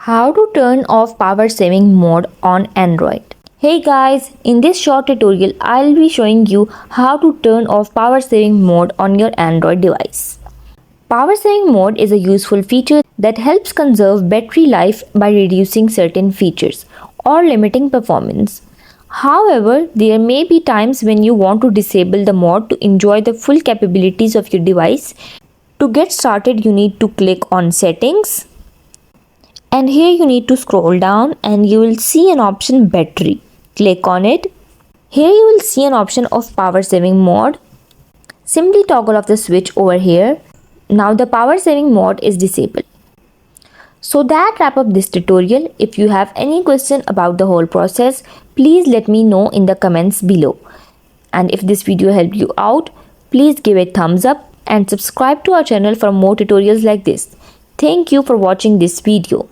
How to turn off power saving mode on Android. Hey guys, in this short tutorial I'll be showing you how to turn off power saving mode on your Android device. Power saving mode is a useful feature that helps conserve battery life by reducing certain features or limiting performance. However, there may be times when you want to disable the mode to enjoy the full capabilities of your device. To get started, you need to click on Settings. And here you need to scroll down and you will see an option battery. Click on it. Here you will see an option of power saving mode. Simply toggle off the switch over here. Now the power saving mode is disabled. So that wrap up this tutorial. If you have any question about the whole process, please let me know in the comments below. And if this video helped you out, please give a thumbs up and subscribe to our channel for more tutorials like this. Thank you for watching this video.